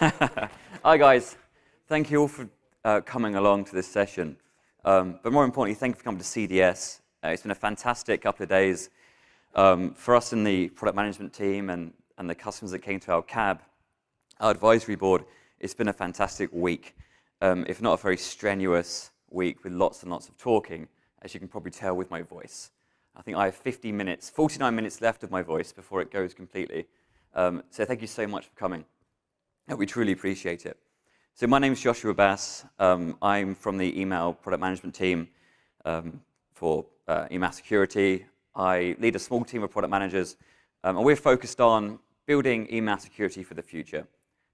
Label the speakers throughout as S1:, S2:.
S1: Hi guys, thank you all for coming along to this session. But more importantly, thank you for coming to CDS. It's been a fantastic couple of days for us in the product management team and the customers that came to our cab, our advisory board. It's been a fantastic week, if not a very strenuous week with lots and lots of talking, as you can probably tell with my voice. I think I have 49 minutes left of my voice before it goes completely. So thank you so much for coming. We truly appreciate it. So my name is Joshua Bass. I'm from the email product management team for email security. I lead a small team of product managers, and we're focused on building email security for the future.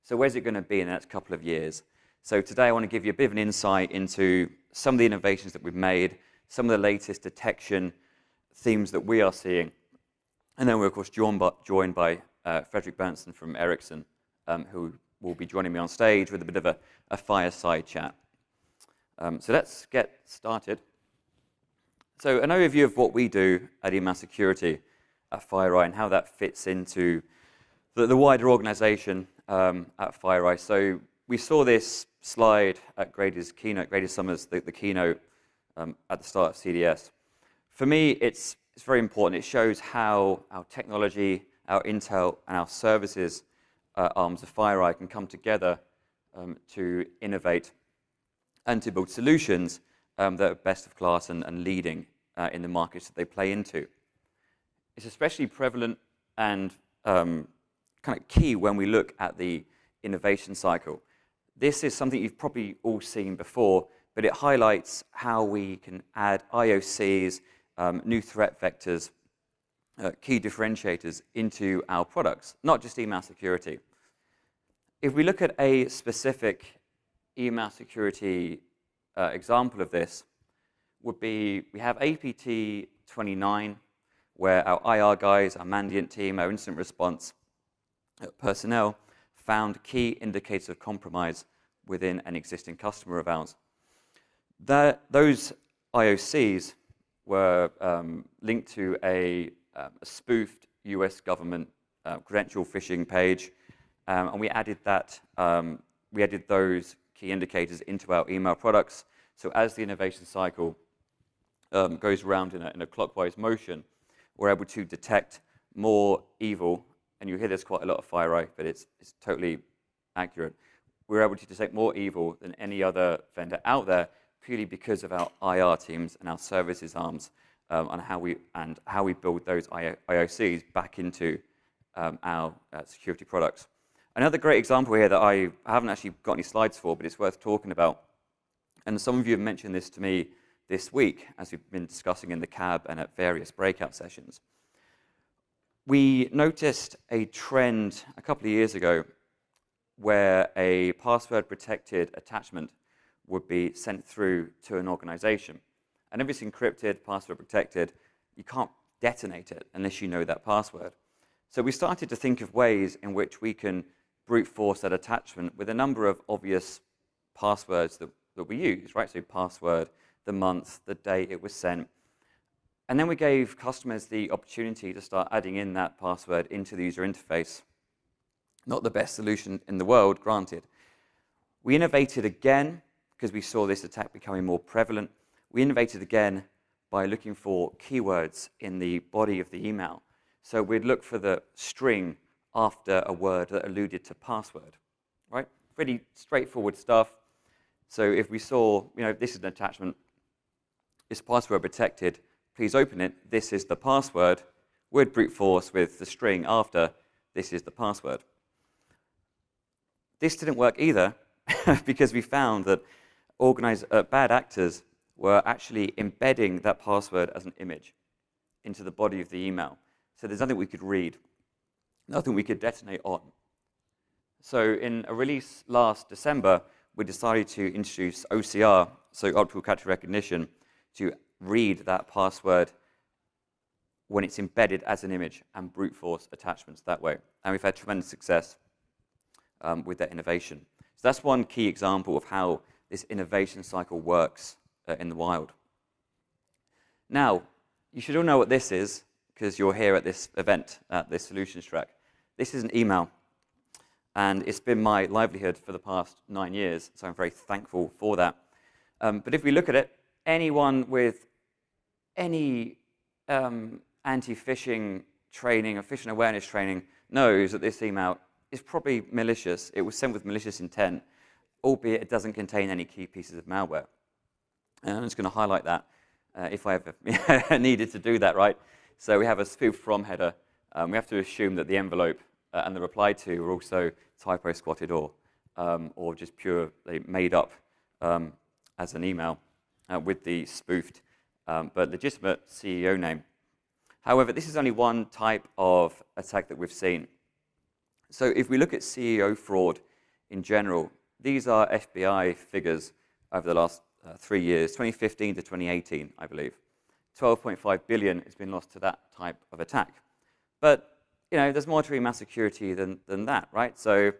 S1: So where's it going to be in the next couple of years? So today I want to give you a bit of an insight into some of the innovations that we've made, some of the latest detection themes that we are seeing, and then we're of course joined by Frederick Bernson from Ericsson, who will be joining me on stage with a bit of a fireside chat. So let's get started. So an overview of what we do at email security at FireEye and how that fits into the wider organization at FireEye. So we saw this slide at Grady's keynote, Grady Summers, the keynote at the start of CDS. For me, it's very important. It shows how our technology, our intel, and our services arms of FireEye can come together to innovate and to build solutions that are best of class and leading in the markets that they play into. It's especially prevalent and kind of key when we look at the innovation cycle. This is something you've probably all seen before, but it highlights how we can add IOCs, new threat vectors, key differentiators into our products, not just email security. If we look at a specific email security example of this, would be we have APT 29, where our IR guys, our Mandiant team, our incident response personnel found key indicators of compromise within an existing customer of ours. Those IOCs were linked to a spoofed US government credential phishing page, and we added those key indicators into our email products. So as the innovation cycle goes around in a clockwise motion, we're able to detect more evil, and you hear this quite a lot of FireEye, but it's totally accurate. We're able to detect more evil than any other vendor out there, purely because of our IR teams and our services arms, on how we build those IOCs back into our security products. Another great example here that I haven't actually got any slides for, but it's worth talking about, and some of you have mentioned this to me this week as we've been discussing in the cab and at various breakout sessions. We noticed a trend a couple of years ago where a password-protected attachment would be sent through to an organization. And if it's encrypted, password-protected, you can't detonate it unless you know that password. So we started to think of ways in which we can brute force that attachment with a number of obvious passwords that we use, right? So password, the month, the day it was sent. And then we gave customers the opportunity to start adding in that password into the user interface. Not the best solution in the world, granted. We innovated again because we saw this attack becoming more prevalent. We innovated again by looking for keywords in the body of the email. So we'd look for the string after a word that alluded to password, right? Pretty straightforward stuff. So if we saw, this is an attachment, it's password protected, please open it, this is the password, we'd brute force with the string after, this is the password. This didn't work either, because we found that bad actors were actually embedding that password as an image into the body of the email. So there's nothing we could read, nothing we could detonate on. So in a release last December, we decided to introduce OCR, so optical character recognition, to read that password when it's embedded as an image and brute force attachments that way. And we've had tremendous success with that innovation. So that's one key example of how this innovation cycle works in the wild. Now, you should all know what this is, because you're here at this event, at this solutions track. This is an email. and it's been my livelihood for the past 9 years, so I'm very thankful for that. But if we look at it, anyone with any anti-phishing training or phishing awareness training knows that this email is probably malicious. It was sent with malicious intent, albeit it doesn't contain any key pieces of malware. And I'm just going to highlight that if I ever needed to do that, right? So we have a spoof from header. We have to assume that the envelope and the reply to are also typo squatted or just purely made up as an email with the spoofed but legitimate CEO name. However, this is only one type of attack that we've seen. So if we look at CEO fraud in general, these are FBI figures over the last 3 years, 2015 to 2018, I believe. 12.5 billion has been lost to that type of attack. But there's more to email security than that, right? So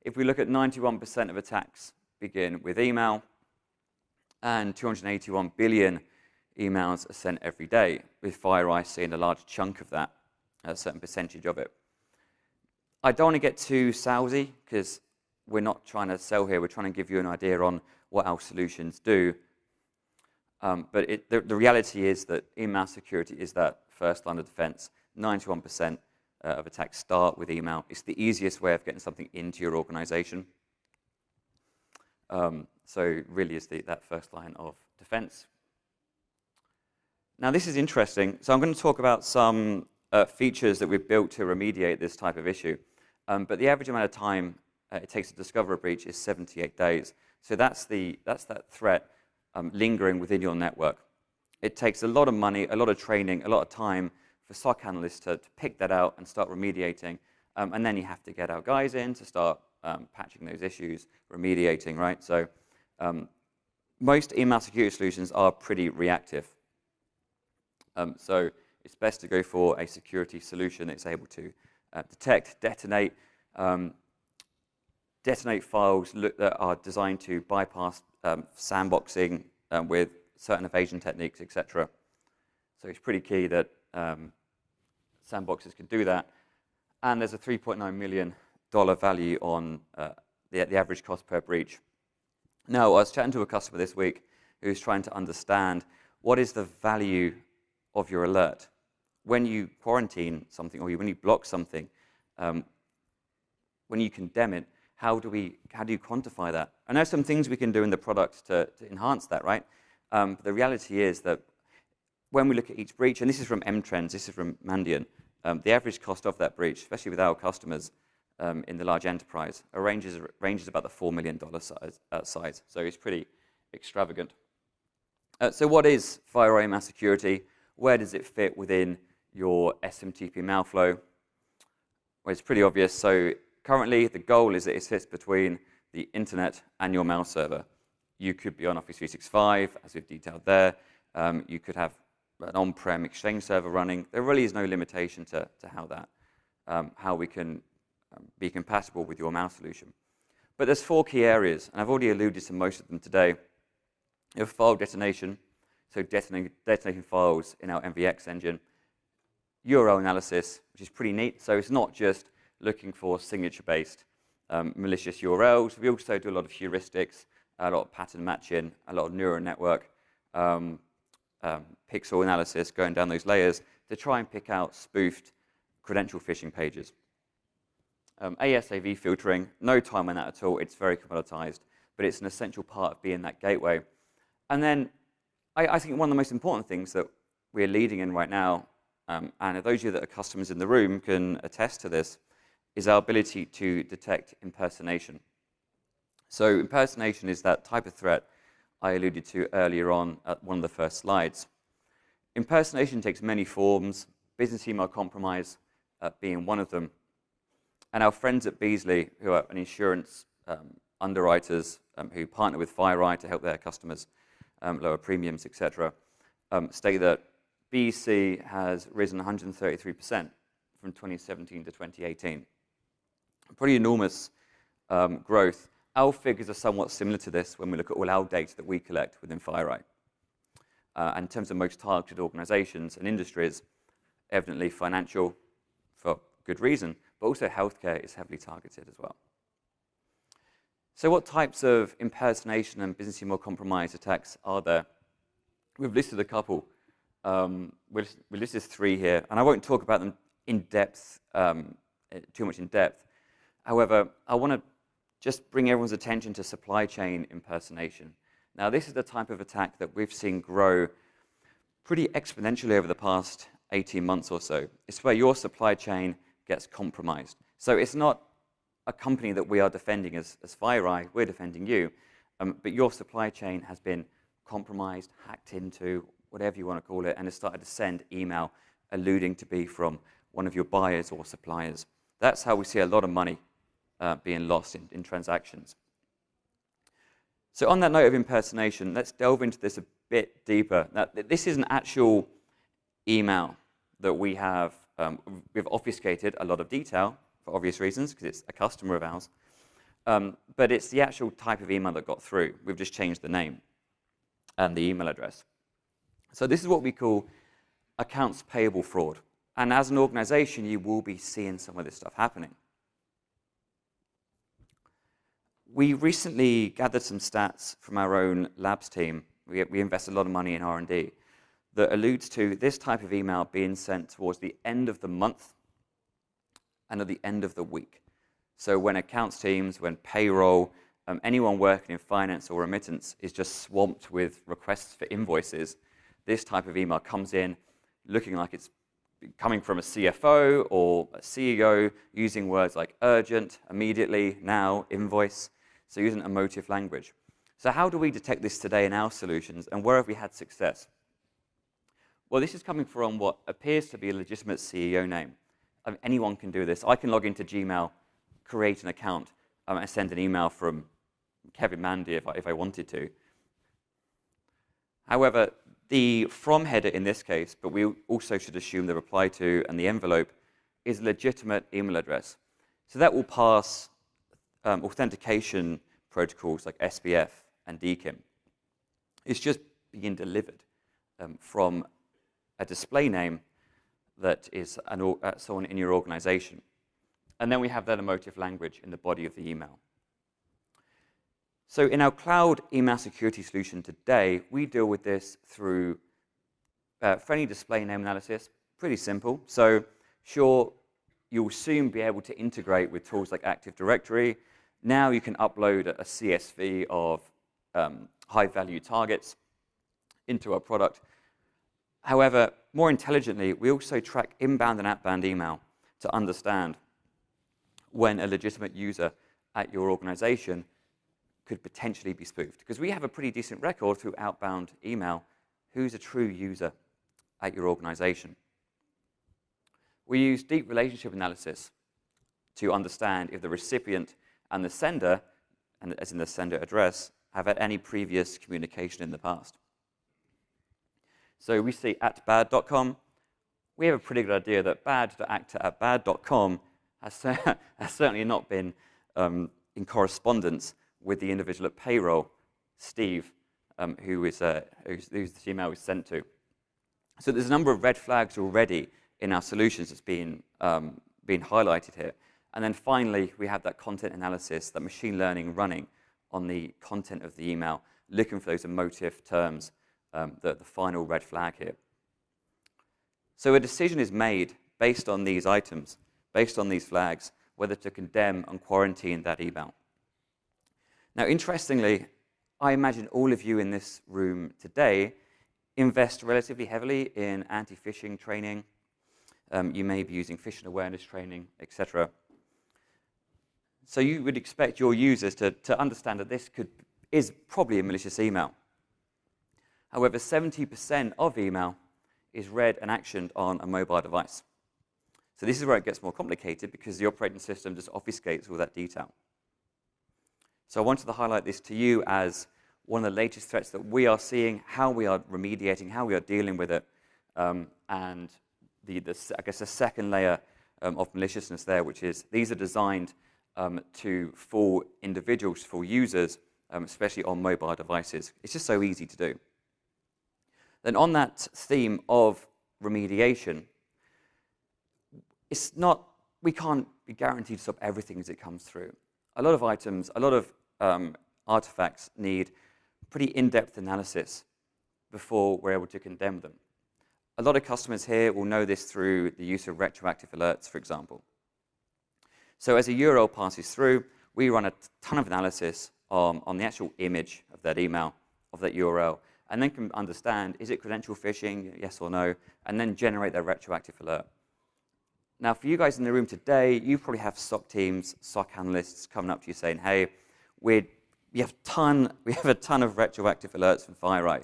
S1: if we look at 91% of attacks begin with email, and 281 billion emails are sent every day, with FireEye seeing a large chunk of that, a certain percentage of it. I don't want to get too salesy, because we're not trying to sell here. We're trying to give you an idea on what our solutions do. But the reality is that email security is that first line of defense. 91% of attacks start with email. It's the easiest way of getting something into your organization. So really is that first line of defense. Now this is interesting. So I'm going to talk about some features that we've built to remediate this type of issue. But the average amount of time it takes to discover a breach is 78 days. So that's that threat lingering within your network. It takes a lot of money, a lot of training, a lot of time for SOC analysts to pick that out and start remediating. And then you have to get our guys in to start patching those issues, remediating, right? So most email security solutions are pretty reactive. So it's best to go for a security solution that's able to detect, detonate files that are designed to bypass sandboxing with certain evasion techniques, etc. So it's pretty key that sandboxes can do that. And there's a $3.9 million value on the average cost per breach. Now, I was chatting to a customer this week who's trying to understand what is the value of your alert. When you quarantine something or when you block something, when you condemn it, how do you quantify that? And there's some things we can do in the product to enhance that, right? But the reality is that when we look at each breach, and this is from M-Trends, this is from Mandiant, the average cost of that breach, especially with our customers in the large enterprise, ranges about the $4 million size. So it's pretty extravagant. So what is FireEye Mass Security? Where does it fit within your SMTP mail flow? Well, it's pretty obvious. So currently, the goal is that it sits between the internet and your mail server. You could be on Office 365, as we've detailed there. You could have an on-prem Exchange server running. There really is no limitation to how we can be compatible with your mail solution. But there's 4 key areas, and I've already alluded to most of them today. You have file detonation, so detonating files in our MVX engine. URL analysis, which is pretty neat. So it's not just looking for signature-based malicious URLs. We also do a lot of heuristics, a lot of pattern matching, a lot of neural network pixel analysis, going down those layers to try and pick out spoofed credential phishing pages. ASAV filtering, no time on that at all. It's very commoditized, but it's an essential part of being that gateway. And then I think one of the most important things that we're leading in right now, and those of you that are customers in the room can attest to this, is our ability to detect impersonation. So impersonation is that type of threat I alluded to earlier on at one of the first slides. Impersonation takes many forms, business email compromise being one of them. And our friends at Beazley, who are an insurance underwriters who partner with FireEye to help their customers lower premiums, etc., state that BC has risen 133% from 2017 to 2018. Pretty enormous growth. Our figures are somewhat similar to this when we look at all our data that we collect within FireEye. And in terms of most targeted organizations and industries, evidently financial for good reason, but also healthcare is heavily targeted as well. So what types of impersonation and business email compromise attacks are there? We've listed a couple. We listed 3 here, and I won't talk about them in depth, too much in depth. However, I want to just bring everyone's attention to supply chain impersonation. Now, this is the type of attack that we've seen grow pretty exponentially over the past 18 months or so. It's where your supply chain gets compromised. So it's not a company that we are defending as FireEye, we're defending you, but your supply chain has been compromised, hacked into, whatever you want to call it, and has started to send email alluding to be from one of your buyers or suppliers. That's how we see a lot of money being lost in transactions. So on that note of impersonation, let's delve into this a bit deeper. Now, this is an actual email that we have. We've obfuscated a lot of detail for obvious reasons, because it's a customer of ours. But it's the actual type of email that got through. We've just changed the name and the email address. So this is what we call accounts payable fraud. And as an organization, you will be seeing some of this stuff happening. We recently gathered some stats from our own labs team. We invest a lot of money in R&D that alludes to this type of email being sent towards the end of the month and at the end of the week. So when accounts teams, when payroll, anyone working in finance or remittance is just swamped with requests for invoices, this type of email comes in looking like it's coming from a CFO or a CEO, using words like urgent, immediately, now, invoice, so using emotive language. So how do we detect this today in our solutions, and where have we had success? Well, this is coming from what appears to be a legitimate CEO name. Anyone can do this. I can log into Gmail, create an account, and send an email from Kevin Mandy if I wanted to. However, the from header in this case, but we also should assume the reply to and the envelope, is a legitimate email address. So that will pass authentication protocols like SPF and DKIM. It's just being delivered from a display name that is someone in your organization. And then we have that emotive language in the body of the email. So in our cloud email security solution today, we deal with this through friendly display name analysis. Pretty simple. So sure, you'll soon be able to integrate with tools like Active Directory. Now you can upload a CSV of high-value targets into our product. However, more intelligently, we also track inbound and outbound email to understand when a legitimate user at your organization could potentially be spoofed. Because we have a pretty decent record through outbound email who's a true user at your organization. We use deep relationship analysis to understand if the recipient and the sender, and as in the sender address, have had any previous communication in the past. So we see at bad.com, we have a pretty good idea that bad.actor@bad.com has certainly not been in correspondence with the individual at payroll, Steve, whose this email was sent to. So there's a number of red flags already in our solutions that's being highlighted here. And then finally, we have that content analysis, that machine learning running on the content of the email, looking for those emotive terms, the final red flag here. So a decision is made based on these items, based on these flags, whether to condemn and quarantine that email. Now, interestingly, I imagine all of you in this room today invest relatively heavily in anti-phishing training. You may be using phishing awareness training, etc. So you would expect your users to understand that this is probably a malicious email. However, 70% of email is read and actioned on a mobile device. So this is where it gets more complicated, because the operating system just obfuscates all that detail. So I wanted to highlight this to you as one of the latest threats that we are seeing, how we are remediating, how we are dealing with it, and I guess the second layer of maliciousness there, which is these are designed to fool individuals, fool users, especially on mobile devices. It's just so easy to do. Then on that theme of remediation, we can't be guaranteed to stop everything as it comes through. A lot of items, a lot of artifacts need pretty in-depth analysis before we're able to condemn them. A lot of customers here will know this through the use of retroactive alerts, for example. So as a URL passes through, we run a ton of analysis on the actual image of that email, of that URL, and then can understand, is it credential phishing, yes or no, and then generate that retroactive alert. Now, for you guys in the room today, you probably have SOC teams, SOC analysts coming up to you saying, hey, we have a ton of retroactive alerts from FireEye.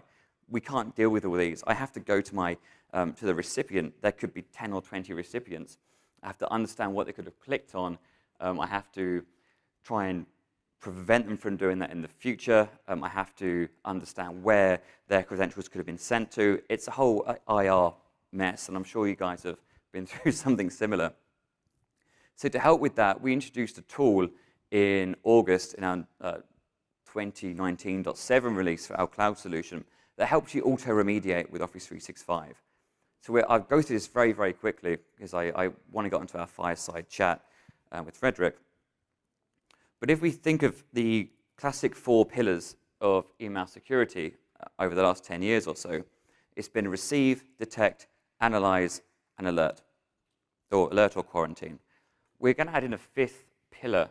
S1: We can't deal with all these. I have to go to to the recipient. There could be 10 or 20 recipients. I have to understand what they could have clicked on. I have to try and prevent them from doing that in the future. I have to understand where their credentials could have been sent to. It's a whole IR mess, and I'm sure you guys have been through something similar. So to help with that, we introduced a tool in August in our 2019.7 release for our cloud solution that helps you auto-remediate with Office 365. So I'll go through this very, very quickly because I want to get into our fireside chat with Frederick. But if we think of the classic 4 pillars of email security over the last 10 years or so, it's been receive, detect, analyze, and alert or quarantine. We're going to add in a 5th pillar.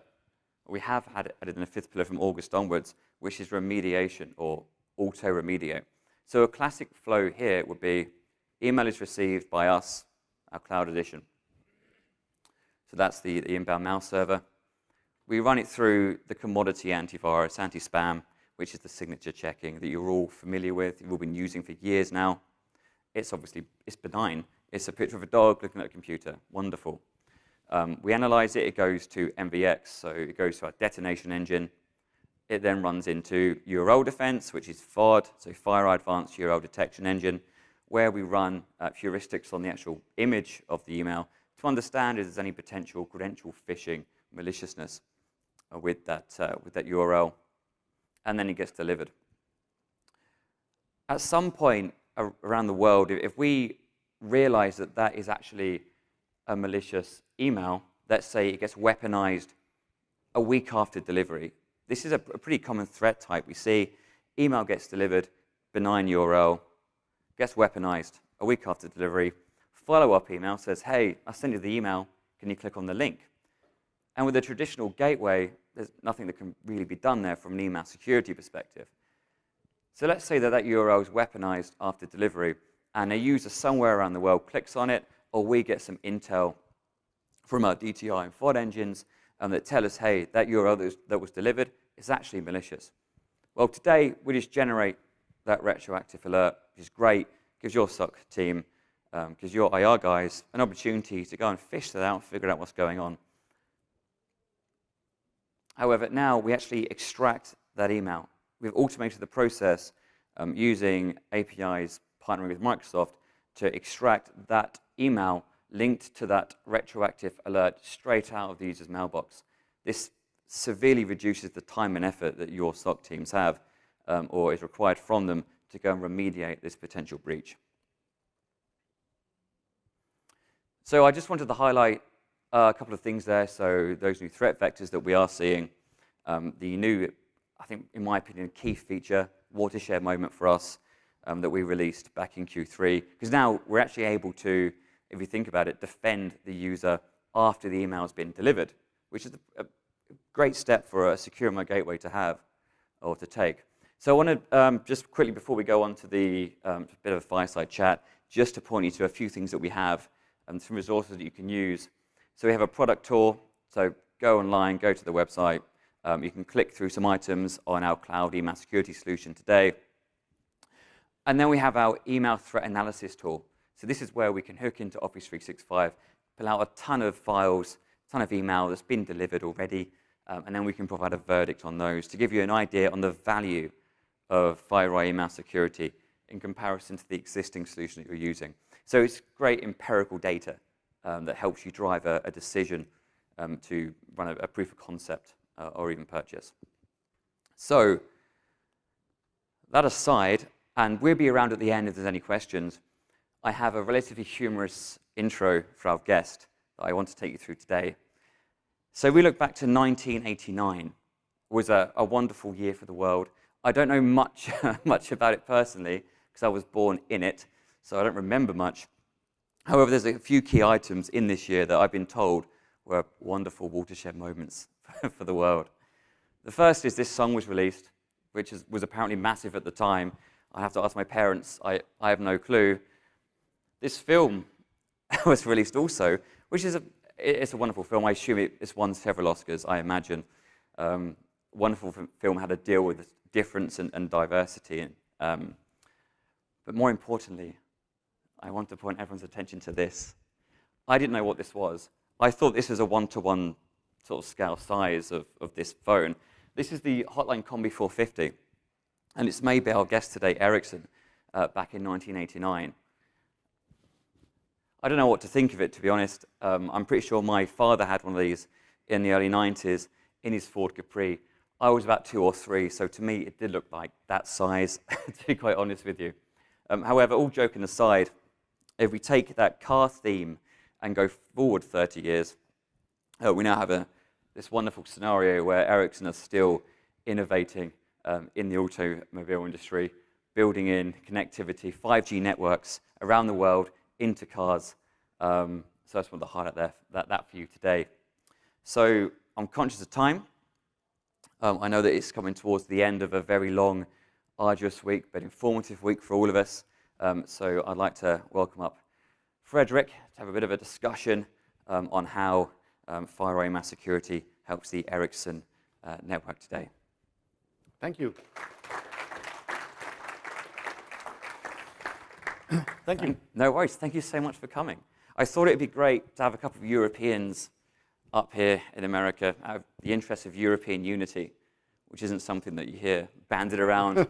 S1: We have added in a 5th pillar from August onwards, which is remediation or auto-remediate. So a classic flow here would be email is received by us, our cloud edition. So that's the inbound mail server. We run it through the commodity antivirus, anti-spam, which is the signature checking that you're all familiar with, you've all been using for years now. It's benign. It's a picture of a dog looking at a computer. Wonderful. We analyze it. It goes to MVX, so it goes to our detonation engine. It then runs into URL defense, which is FOD, so FireEye Advanced URL Detection Engine, where we run heuristics on the actual image of the email to understand if there's any potential credential phishing maliciousness with that URL, and then it gets delivered. At some point around the world, if we realize that that is actually a malicious email, let's say it gets weaponized a week after delivery. This is a pretty common threat type. We see email gets delivered, benign URL, gets weaponized a week after delivery, follow-up email says, hey, I sent you the email, can you click on the link? And with a traditional gateway, there's nothing that can really be done there from an email security perspective. So let's say that URL is weaponized after delivery, and a user somewhere around the world clicks on it, or we get some intel from our DTI and FOD engines that tell us, hey, that URL that was delivered is actually malicious. Well, today, we just generate that retroactive alert, which is great, gives your SOC team, gives your IR guys an opportunity to go and fish that out and figure out what's going on. However, now we actually extract that email. We've automated the process using APIs partnering with Microsoft to extract that email linked to that retroactive alert straight out of the user's mailbox. This severely reduces the time and effort that your SOC teams have or is required from them to go and remediate this potential breach. So I just wanted to highlight a couple of things there. So those new threat vectors that we are seeing, the new, I think, in my opinion, key feature, watershed moment for us that we released back in Q3. Because now we're actually able to, if you think about it, defend the user after the email has been delivered, which is a great step for a secure remote gateway to have or to take. So I want to just quickly, before we go on to the bit of a fireside chat, just to point you to a few things that we have and some resources that you can use. So we have a product tour. So go online, go to the website. You can click through some items on our cloud email security solution today. And then we have our email threat analysis tool. So this is where we can hook into Office 365, pull out a ton of files, a ton of email that's been delivered already, and then we can provide a verdict on those to give you an idea on the value of FireEye email security in comparison to the existing solution that you're using. So it's great empirical data that helps you drive a decision to run a proof of concept or even purchase. So that aside, and we'll be around at the end if there's any questions, I have a relatively humorous intro for our guest that I want to take you through today. So we look back to 1989, was a wonderful year for the world. I don't know much, much about it personally, because I was born in it, so I don't remember much. However, there's a few key items in this year that I've been told were wonderful watershed moments for the world. The first is this song was released, which was apparently massive at the time. I have to ask my parents, I have no clue. This film was released also, which is it's a wonderful film. I assume it's won several Oscars, I imagine. Wonderful film, had to deal with difference and diversity. But more importantly, I want to point everyone's attention to this. I didn't know what this was. I thought this was a one-to-one sort of scale size of this phone. This is the Hotline Combi 450, and it's made by our guest today, Ericsson, back in 1989. I don't know what to think of it, to be honest. I'm pretty sure my father had one of these in the early 90s in his Ford Capri. I was about 2 or 3, so to me it did look like that size, to be quite honest with you. However, all joking aside, if we take that car theme and go forward 30 years, we now have this wonderful scenario where Ericsson is still innovating in the automobile industry, building in connectivity, 5G networks around the world into cars. So I just want to highlight that for you today. So I'm conscious of time. I know that it's coming towards the end of a very long, arduous week, but informative week for all of us. So I'd like to welcome up Frederick to have a bit of a discussion on how FireEye Mass Security helps the Ericsson network today.
S2: Thank you. Thank you.
S1: No worries. Thank you so much for coming. I thought it would be great to have a couple of Europeans up here in America, out of the interest of European unity, which isn't something that you hear banded around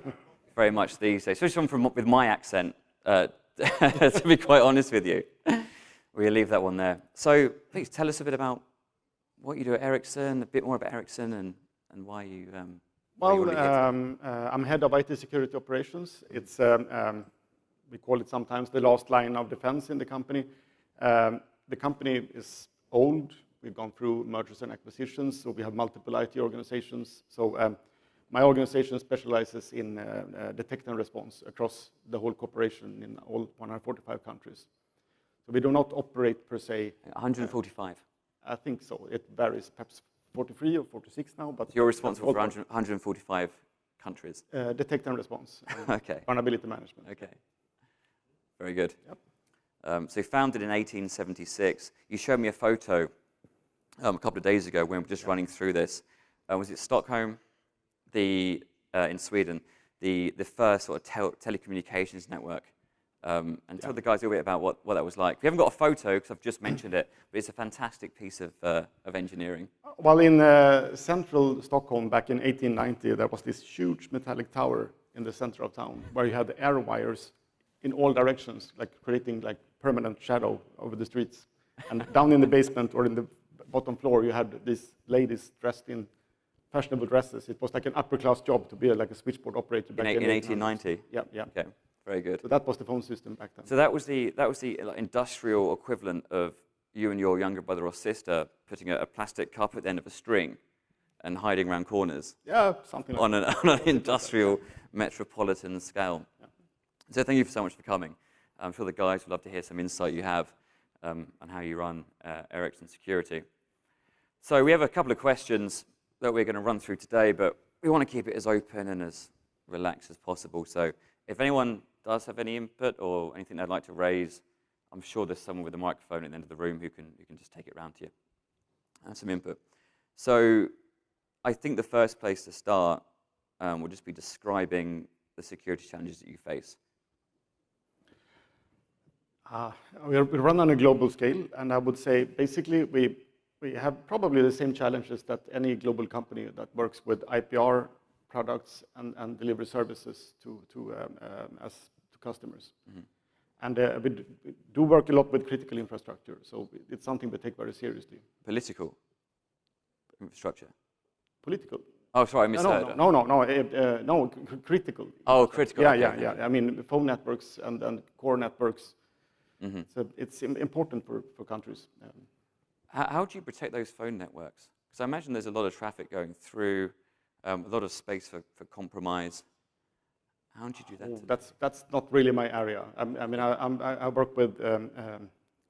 S1: very much these days, especially with my accent, to be quite honest with you. We'll leave that one there. So please tell us a bit about what you do at Ericsson, a bit more about Ericsson, and why you...
S2: I'm head of IT security operations. It's, we call it sometimes the last line of defense in the company. The company is old. We've gone through mergers and acquisitions, so we have multiple IT organizations. So my organization specializes in detect and response across the whole corporation in all 145 countries. So we do not operate per se.
S1: 145?
S2: I think so. It varies, perhaps 43 or 46 now. But
S1: so you're responsible for 145 countries?
S2: Detect and response.
S1: Okay.
S2: Vulnerability management.
S1: Okay. Very good.
S2: Yep.
S1: So founded in 1876. You showed me a photo a couple of days ago when we were just running through this. Was it Stockholm, in Sweden, the first sort of telecommunications network? And tell the guys a little bit about what that was like. We haven't got a photo because I've just mentioned it, but it's a fantastic piece of engineering.
S2: Well, in central Stockholm back in 1890, there was this huge metallic tower in the center of town where you had the air wires in all directions, like creating like permanent shadow over the streets. And down in the basement or in the bottom floor, you had these ladies dressed in fashionable dresses. It was like an upper-class job to be like a switchboard operator back in
S1: 1890?
S2: Yeah, yeah.
S1: Okay, very good.
S2: So that was the phone system back then.
S1: So that was the like, industrial equivalent of you and your younger brother or sister putting a plastic cup at the end of a string and hiding around corners.
S2: Yeah, something like that.
S1: On an industrial metropolitan scale. Yeah. So thank you so much for coming. I'm sure the guys would love to hear some insight you have on how you run Ericsson Security. So we have a couple of questions that we're going to run through today, but we want to keep it as open and as relaxed as possible. So if anyone does have any input or anything they'd like to raise, I'm sure there's someone with a microphone at the end of the room who can just take it round to you and some input. So I think the first place to start will just be describing the security challenges that you face.
S2: We run on a global scale, and I would say basically we have probably the same challenges that any global company that works with IPR products and delivery services to customers. Mm-hmm. And we do work a lot with critical infrastructure, so it's something we take very seriously.
S1: Political infrastructure?
S2: Political.
S1: Oh, sorry, I misheard.
S2: No, critical.
S1: Oh, critical.
S2: Yeah,
S1: okay.
S2: yeah. I mean, phone networks and core networks.
S1: Mm-hmm.
S2: So it's important for countries.
S1: How do you protect those phone networks? Because I imagine there's a lot of traffic going through, A lot of space for compromise. How did you do that?
S2: That's not really my area. I mean, I work with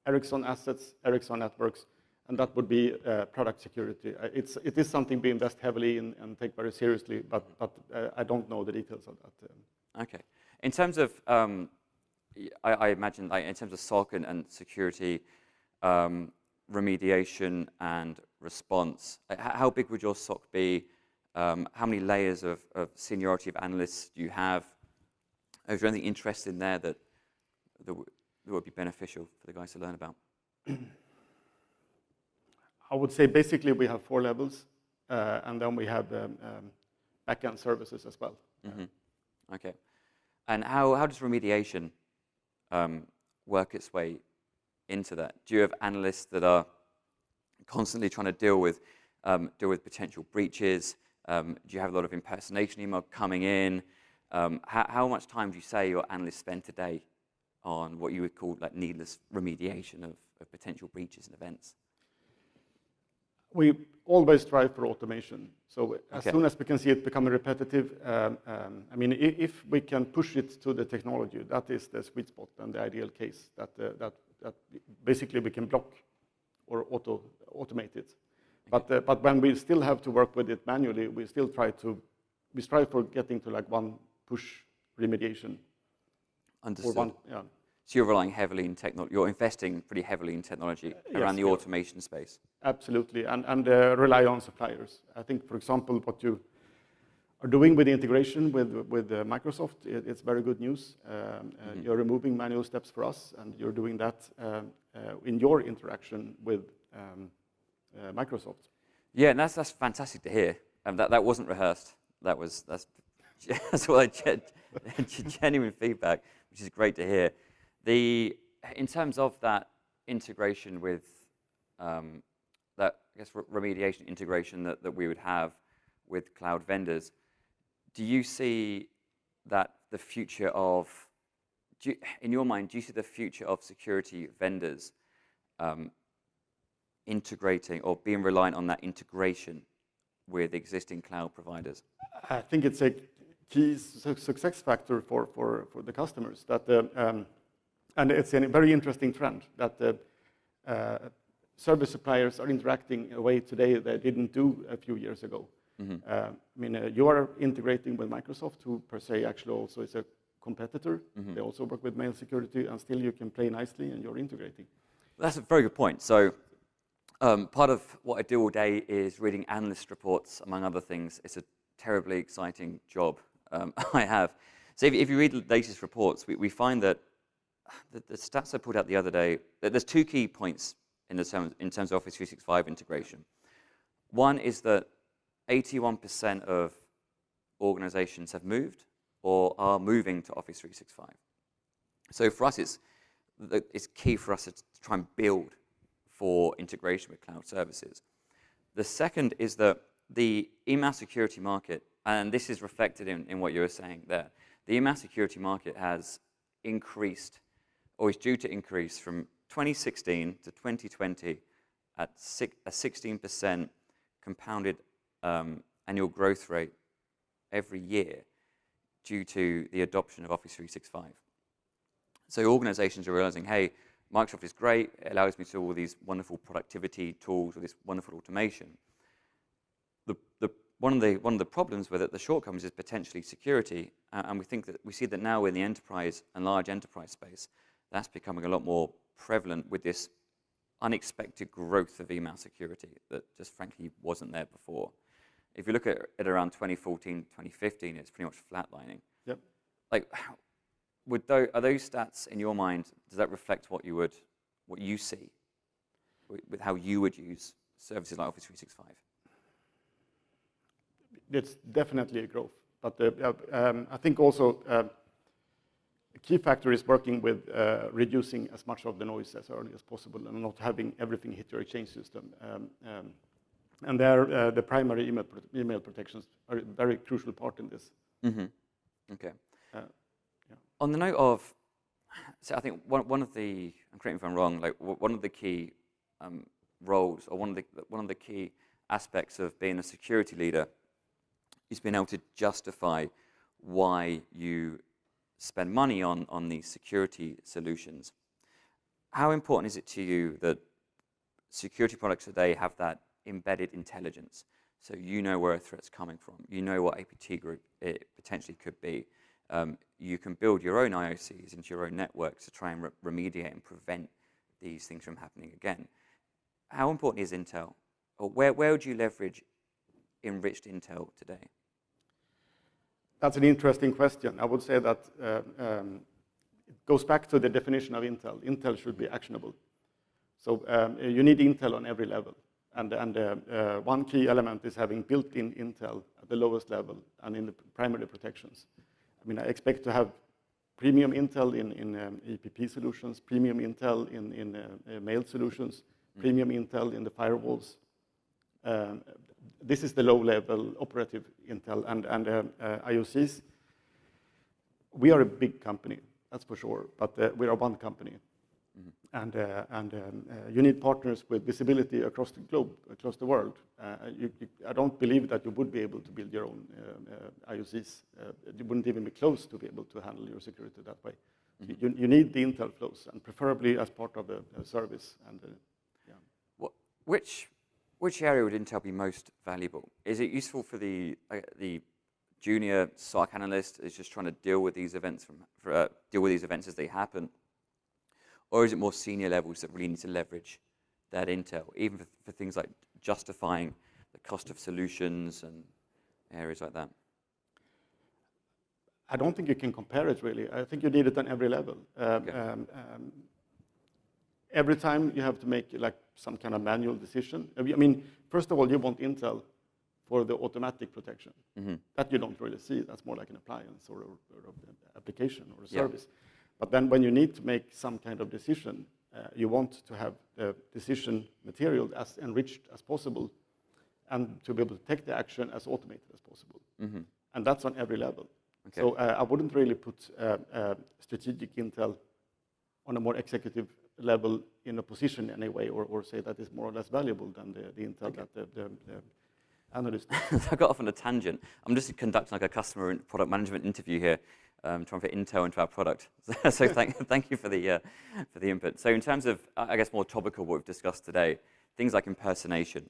S2: Ericsson assets, Ericsson networks, and that would be product security. It is something we invest heavily in and take very seriously, but I don't know the details of that.
S1: Okay. In terms of, I imagine, like, in terms of SOC and security, remediation and response, how big would your SOC be? How many layers of seniority of analysts do you have? Is there anything interesting there that would be beneficial for the guys to learn about?
S2: I would say basically we have 4 levels, and then we have backend services as well.
S1: Okay. And how does remediation work its way into that? Do you have analysts that are constantly trying to deal with potential breaches? Do you have a lot of impersonation email coming in? How much time do you say your analysts spend today on what you would call like needless remediation of potential breaches and events?
S2: We always strive for automation. So as soon as we can see it becoming repetitive, I mean, if we can push it to the technology, that is the sweet spot and the ideal case that basically we can block or automate it. But when we still have to work with it manually, we strive for getting to like one push remediation.
S1: Understood. So you're relying heavily in technology. You're investing pretty heavily in technology around the automation space.
S2: Absolutely, and rely on suppliers. I think, for example, what you are doing with the integration with Microsoft, it's very good news. You're removing manual steps for us, and you're doing that in your interaction with Microsoft.
S1: Yeah, and that's fantastic to hear. That wasn't rehearsed. That's what genuine feedback, which is great to hear. In terms of that integration with that, I guess, remediation integration that we would have with cloud vendors, do you see that the future of, in your mind, do you see the future of security vendors integrating or being reliant on that integration with existing cloud providers?
S2: I think it's a key success factor for the customers. And it's a very interesting trend that service suppliers are interacting in a way today they didn't do a few years ago. I mean, you are integrating with Microsoft, who per se actually also is a competitor. They also work with mail security, and still you can play nicely, and you're integrating.
S1: That's a very good point. So part of what I do all day is reading analyst reports, among other things. It's a terribly exciting job I have. So if you read the latest reports, we find that the stats I put out the other day, that there's 2 key points in terms of Office 365 integration. One is that 81% of organizations have moved or are moving to Office 365. So for us, it's key for us to try and build for integration with cloud services. The second is that the email security market, and this is reflected in what you were saying there, the email security market has increased, or is due to increase from 2016 to 2020 at a 16% compounded annual growth rate every year due to the adoption of Office 365. So organizations are realizing, hey, Microsoft is great, it allows me to do all these wonderful productivity tools, all this wonderful automation. One of the problems with it, the shortcomings, is potentially security, and we see that now in the enterprise and large enterprise space, that's becoming a lot more prevalent with this unexpected growth of email security that just frankly wasn't there before. If you look at it around 2014, 2015, it's pretty much flatlining.
S2: Yep.
S1: Like, are those stats in your mind? Does that reflect what you see with how you would use services like Office 365?
S2: It's definitely a growth, but I think also a key factor is working with reducing as much of the noise as early as possible and not having everything hit your Exchange system. And there, the primary email protections are a very crucial part in this.
S1: Okay.
S2: Yeah.
S1: On the note of, so I think one of the, and correct me if I'm wrong, like one of the key roles, or one of the key aspects of being a security leader is being able to justify why you spend money on these security solutions. How important is it to you that security products today have that embedded intelligence? So you know where a threat's coming from. You know what APT group it potentially could be. You can build your own IOCs into your own networks to try and remediate and prevent these things from happening again. How important is Intel? Or where would you leverage enriched Intel today?
S2: That's an interesting question. I would say that it goes back to the definition of Intel. Intel should be actionable. So you need Intel on every level. And one key element is having built-in Intel at the lowest level and in the primary protections. I mean, I expect to have premium Intel in EPP solutions, premium Intel in mail solutions, premium Intel in the firewalls. This is the low-level operative Intel and IOCs. We are a big company, that's for sure, but we are one company. And you need partners with visibility across the globe, across the world. I don't believe that you would be able to build your own IOCs. You wouldn't even be close to be able to handle your security that way. You need the Intel flows, and preferably as part of a service. And
S1: yeah. Which area would Intel be most valuable? Is it useful for the junior SOC analyst who's just trying to deal with these events as they happen? Or is it more senior levels that really need to leverage that Intel, even for things like justifying the cost of solutions and areas like that?
S2: I don't think you can compare it, really. I think you need it on every level.
S1: Okay.
S2: Every time you have to make like some kind of manual decision. I mean, first of all, you want Intel for the automatic protection. That you don't really see. That's more like an appliance or an application or a service. But then when you need to make some kind of decision, you want to have the decision material as enriched as possible and to be able to take the action as automated as possible. And that's on every level. Okay. So I wouldn't really put strategic Intel on a more executive level in a position anyway, or say that is more or less valuable than the Intel that the analyst.
S1: I got off on a tangent. I'm just conducting like a customer and product management interview here. Trying to fit Intel into our product. So thank you for the input. So in terms of, I guess, more topical what we've discussed today, things like impersonation,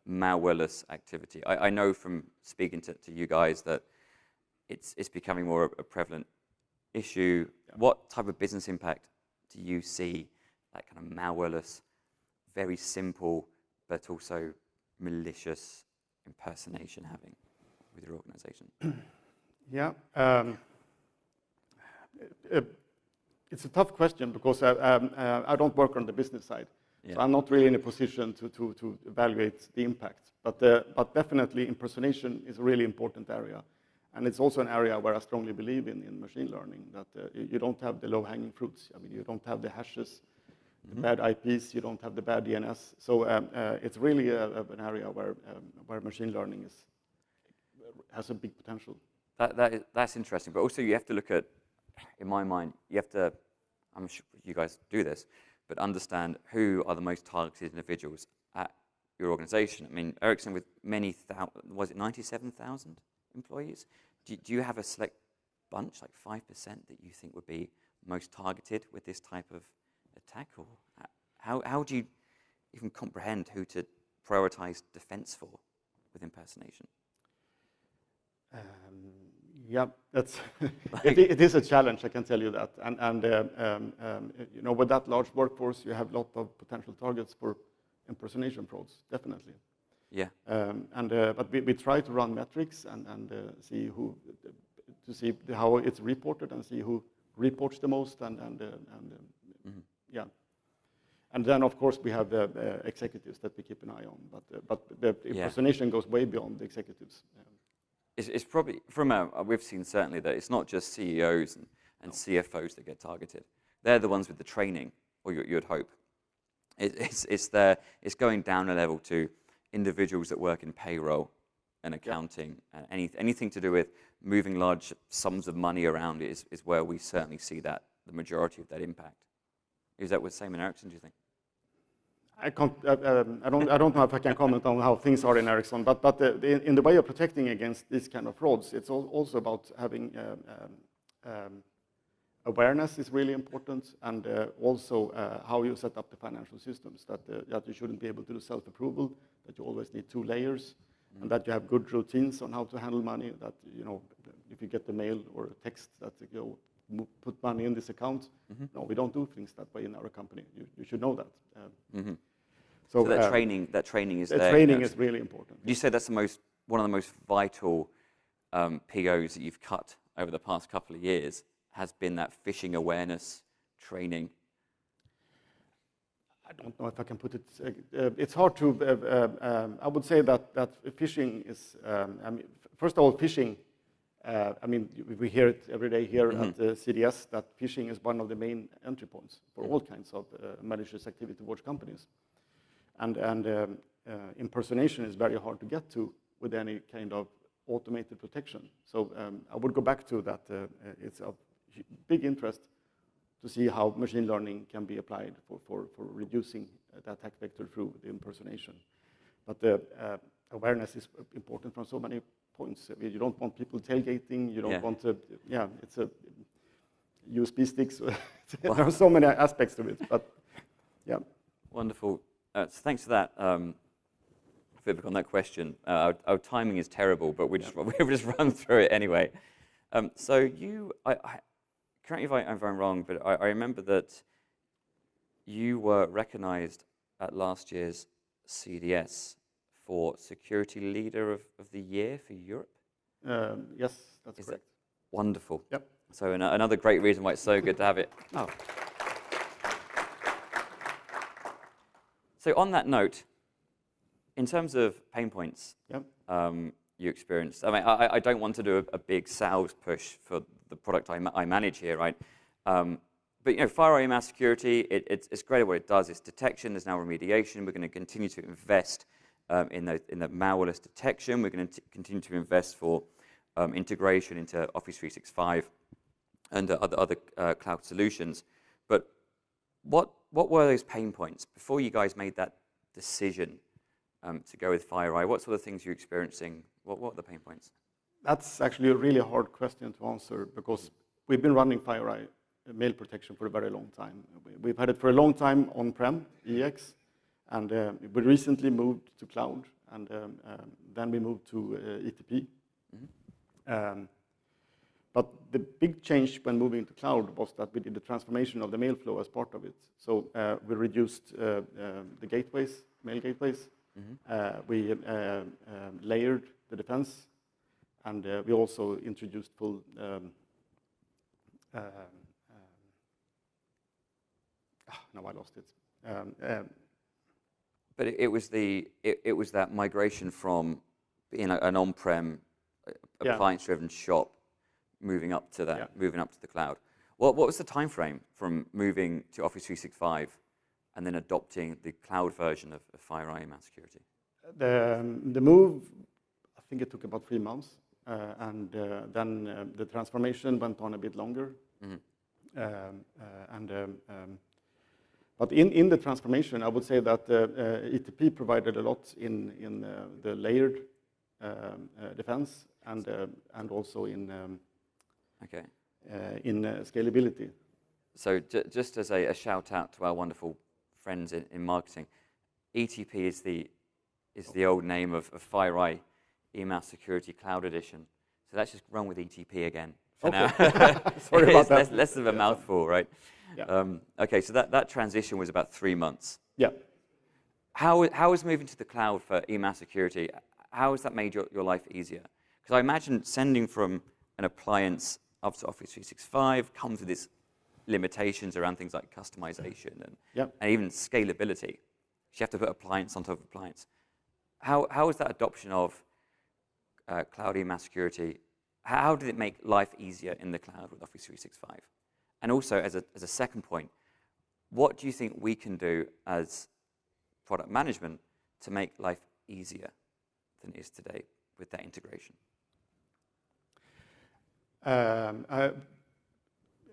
S1: malwareless activity. I know from speaking to you guys that it's becoming more a prevalent issue. What type of business impact do you see that kind of malwareless, very simple, but also malicious impersonation having with your organization?
S2: Yeah. It's a tough question because I don't work on the business side. So I'm not really in a position to evaluate the impact. But definitely impersonation is a really important area. And it's also an area where I strongly believe in machine learning, that you don't have the low-hanging fruits. I mean, you don't have the hashes, the bad IPs, you don't have the bad DNS. So it's really an area where machine learning has a big potential.
S1: That's interesting. But also you have to look at, in my mind, you have to, I'm sure you guys do this, but understand who are the most targeted individuals at your organization. I mean, Ericsson with many, was it 97,000 employees? Do you have a select bunch, like 5%, that you think would be most targeted with this type of attack? Or how do you even comprehend who to prioritize defense for with impersonation?
S2: Yeah, that's it is a challenge, I can tell you that. And you know, with that large workforce, you have a lot of potential targets for impersonation frauds, definitely.
S1: Yeah.
S2: But we try to run metrics and see how it's reported and see who reports the most yeah. And then, of course, we have the executives that we keep an eye on. But the impersonation goes way beyond the executives.
S1: It's probably, we've seen certainly that it's not just CEOs and CFOs that get targeted. They're the ones with the training, or you'd hope. It's going down a level to individuals that work in payroll and accounting, and anything to do with moving large sums of money around is where we certainly see that the majority of that impact. Is that the same in Ericsson, do you think?
S2: I don't know if I can comment on how things are in Ericsson, but in the way of protecting against these kind of frauds, it's also about having awareness is really important, and also how you set up the financial systems, that you shouldn't be able to do self-approval, that you always need 2 layers, and that you have good routines on how to handle money, that, you know, if you get the mail or a text that, you know, put money in this account, no, we don't do things that way in our company. You should know that.
S1: So that training is there.
S2: The training is really important.
S1: You say that's one of the most vital POs that you've cut over the past couple of years, has been that phishing awareness training.
S2: I don't know if I can put it. It's hard to. I would say that phishing is. I mean, first of all, phishing. I mean, we hear it every day here at CDS that phishing is one of the main entry points for all kinds of malicious activity towards companies, and impersonation is very hard to get to with any kind of automated protection. So I would go back to that. It's of big interest to see how machine learning can be applied for reducing the attack vector through the impersonation. But the awareness is important from so many points. You don't want people tailgating. You don't want to. Yeah, it's a USB sticks. There are so many aspects to it. But yeah.
S1: Wonderful. So thanks for that feedback on that question. Our timing is terrible, but we'll just run through it anyway. So you, correct me if I'm wrong, but I remember that you were recognized at last year's CDS for Security Leader of the Year for Europe?
S2: Yes, that's correct.
S1: Wonderful.
S2: Yep.
S1: So another great reason why it's so good to have it. Oh. So on that note, in terms of pain points you experienced, I mean, I don't want to do a big sales push for the product I manage here, right? But you know, FireEye Mass Security, it's great at what it does. It's detection. There's now remediation. We're going to continue to invest in the malwareless detection. We're going to continue to invest for integration into Office 365 and other cloud solutions. But what were those pain points before you guys made that decision to go with FireEye? What sort of things you're experiencing? What are the pain points?
S2: That's actually a really hard question to answer, because we've been running FireEye mail protection for a very long time. We've had it for a long time on-prem, EX, and we recently moved to cloud, and then we moved to ETP. But the big change when moving to cloud was that we did the transformation of the mail flow as part of it. So we reduced the gateways, mail gateways. We layered the defense, and we also introduced full now I lost it.
S1: But it was that migration from being an on-prem appliance-driven shop, moving up to that, moving up to the cloud. What was the time frame from moving to Office 365 and then adopting the cloud version of FireEye Mass Security?
S2: The move, I think it took about 3 months, and then the transformation went on a bit longer. But in the transformation, I would say that ETP provided a lot in the layered defense and also in scalability.
S1: So just as a shout out to our wonderful friends in marketing, ETP is the old name of FireEye Email Security Cloud Edition. So let's just run with ETP again for now.
S2: Sorry about that.
S1: Less of a mouthful, right?
S2: Yeah.
S1: Okay, so that transition was about 3 months.
S2: Yeah.
S1: How is moving to the cloud for email security, how has that made your life easier? Because I imagine sending from an appliance up to Office 365 comes with its limitations around things like customization and even scalability. You have to put appliance on top of appliance. How is that adoption of cloud email security, how did it make life easier in the cloud with Office 365? And also, as a second point, what do you think we can do as product management to make life easier than it is today with that integration?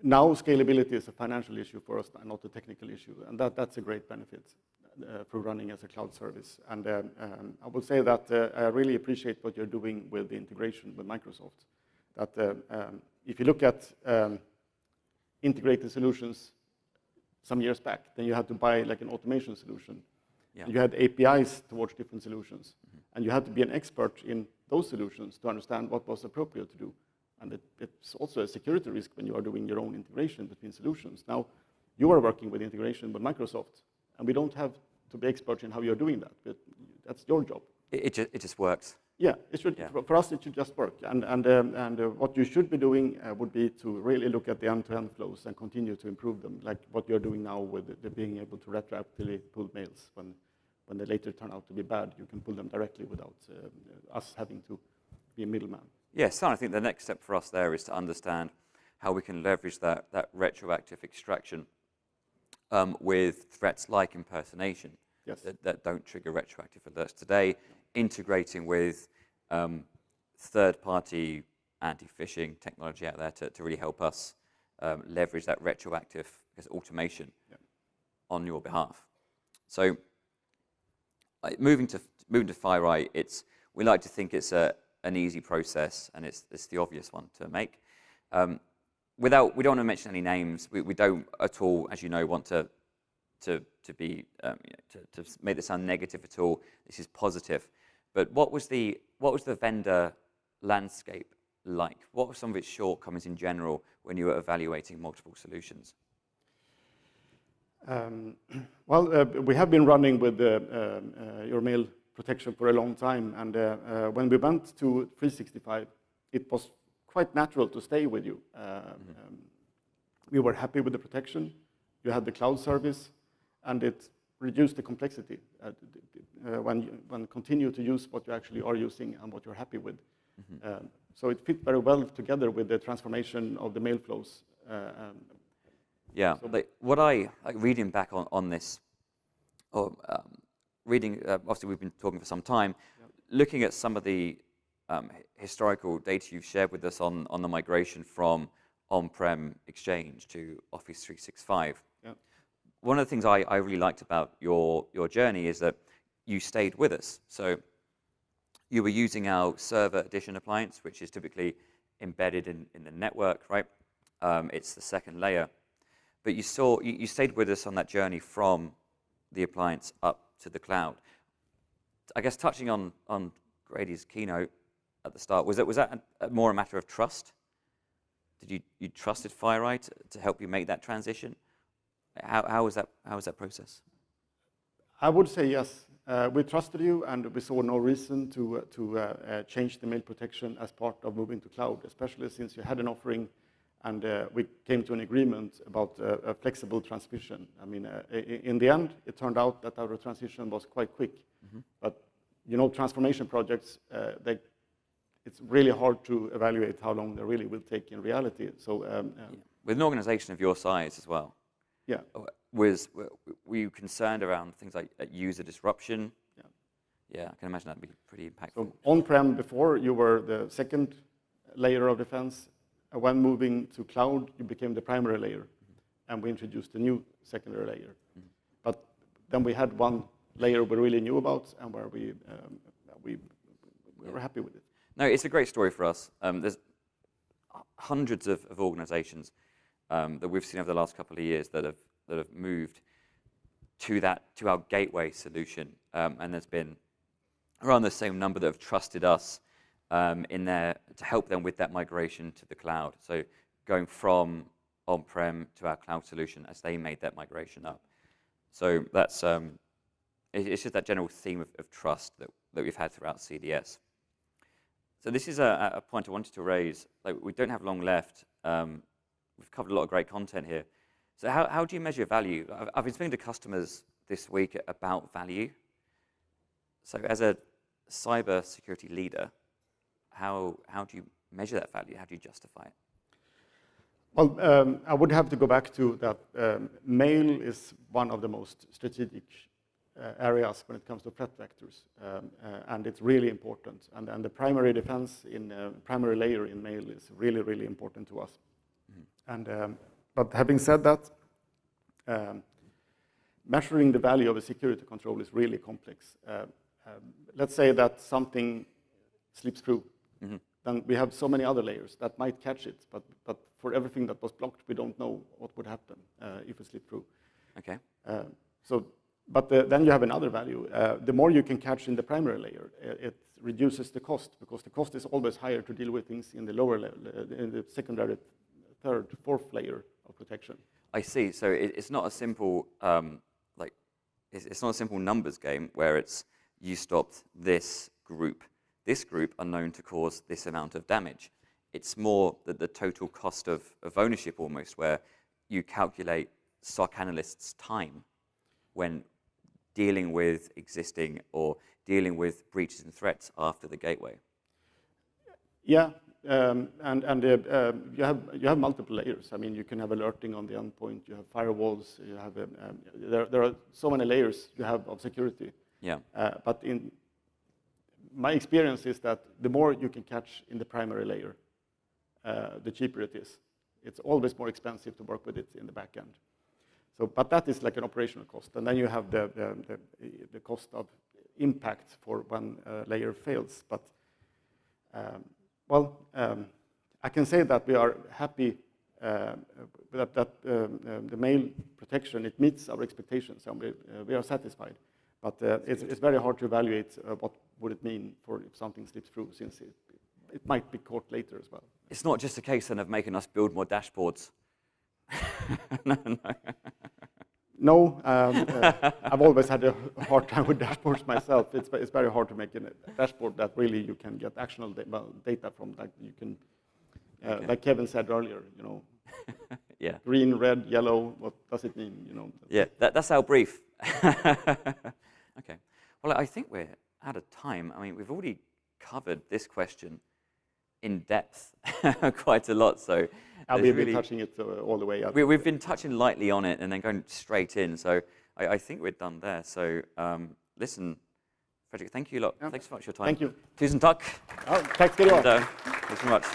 S2: Now scalability is a financial issue for us, not a technical issue, and that's a great benefit. through running as a cloud service. And I would say that I really appreciate what you're doing with the integration with Microsoft. That if you look at integrated solutions some years back, then you had to buy like an automation solution. Yeah. You had APIs towards different solutions. And you had to be an expert in those solutions to understand what was appropriate to do. And it's also a security risk when you are doing your own integration between solutions. Now, you are working with integration with Microsoft, and we don't have to be experts in how you're doing that, but that's your job.
S1: It just works.
S2: Yeah, it should. Yeah. For us, it should just work. And what you should be doing would be to really look at the end-to-end flows and continue to improve them, like what you're doing now with the being able to retroactively pull mails when they later turn out to be bad. You can pull them directly without us having to be a middleman.
S1: Yes, so I think the next step for us there is to understand how we can leverage that retroactive extraction with threats like impersonation. Yes. That don't trigger retroactive alerts today, integrating with third-party anti-phishing technology out there to really help us leverage that retroactive automation on your behalf. So moving to FireEye, we like to think it's an easy process, and it's the obvious one to make. We don't want to mention any names. We don't at all, as you know, want to make this sound negative at all. This is positive. But what was the vendor landscape like? What were some of its shortcomings in general when you were evaluating multiple solutions?
S2: Well, we have been running with your mail protection for a long time, and when we went to 365, it was quite natural to stay with you. We were happy with the protection. You had the cloud service, and it reduced the complexity when continue to use what you actually are using and what you're happy with. So it fit very well together with the transformation of the mail flows.
S1: Yeah, so what I reading back on this, reading, obviously we've been talking for some time, looking at some of the historical data you've shared with us on the migration from on-prem Exchange to Office 365. Yeah. One of the things I really liked about your journey is that you stayed with us. So you were using our server edition appliance, which is typically embedded in the network, right? It's the second layer. But you stayed with us on that journey from the appliance up to the cloud. I guess touching on Grady's keynote at the start, was that more a matter of trust? Did you trusted FireEye to help you make that transition? How was that process?
S2: I would say yes. We trusted you, and we saw no reason to change the mail protection as part of moving to cloud, especially since you had an offering, and we came to an agreement about a flexible transmission. I mean, in the end, it turned out that our transition was quite quick. But you know, transformation projects, it's really hard to evaluate how long they really will take in reality. So
S1: with an organization of your size as well,
S2: yeah,
S1: were you concerned around things like user disruption? Yeah, I can imagine that'd be pretty impactful.
S2: So on-prem before, you were the second layer of defense. When moving to cloud, you became the primary layer, and we introduced a new secondary layer. But then we had one layer we really knew about, and where we were happy with it.
S1: No, it's a great story for us. There's hundreds of organizations that we've seen over the last couple of years that have moved to our gateway solution, and there's been around the same number that have trusted us in there to help them with that migration to the cloud. So going from on-prem to our cloud solution as they made that migration up. So that's it's just that general theme of trust that we've had throughout CDS. So this is a point I wanted to raise. Like, we don't have long left. We've covered a lot of great content here. So how do you measure value? I've been speaking to customers this week about value. So as a cyber security leader, how do you measure that value? How do you justify it?
S2: Well, I would have to go back to that mail is one of the most strategic areas when it comes to threat vectors, and it's really important. And the primary defense in primary layer in mail is really, really important to us. And but having said that, measuring the value of a security control is really complex. Let's say that something slips through. Then we have so many other layers that might catch it, but for everything that was blocked, we don't know what would happen if it slipped through.
S1: Okay.
S2: Then you have another value. The more you can catch in the primary layer, it reduces the cost, because the cost is always higher to deal with things in the lower level, in the secondary, third, fourth layer of protection.
S1: I see. So it's not a simple it's not a simple numbers game where it's you stopped this group. This group are known to cause this amount of damage. It's more the total cost of ownership almost, where you calculate SOC analysts' time when dealing with existing or dealing with breaches and threats after the gateway.
S2: Yeah, you have multiple layers. I mean, you can have alerting on the endpoint. You have firewalls. You have there are so many layers you have of security.
S1: Yeah.
S2: But in my experience is that the more you can catch in the primary layer, the cheaper it is. It's always more expensive to work with it in the back end. So, but that is like an operational cost, and then you have the cost of impact for when a layer fails. But I can say that we are happy that the mail protection, it meets our expectations, and we are satisfied. But it's very hard to evaluate what would it mean for if something slips through, since it might be caught later as well.
S1: It's not just a case then of making us build more dashboards.
S2: No, I've always had a hard time with dashboards myself. It's very hard to make a dashboard that really you can get actionable data from. Like you can,
S1: Okay.
S2: like Kevin said earlier, you know,
S1: Yeah.
S2: green, red, yellow. What does it mean? You know.
S1: Yeah, that's our brief. Okay. Well, I think we're out of time. I mean, we've already covered this question in depth quite a lot. So
S2: We've been touching it all the way up.
S1: We've been touching lightly on it and then going straight in. So I think we're done there. So listen, Fredrik, thank you a lot.
S2: Yeah.
S1: Thanks so much for your time.
S2: Thank you.
S1: Tusen takk.
S2: Tack ska du ha.
S1: Thanks so much.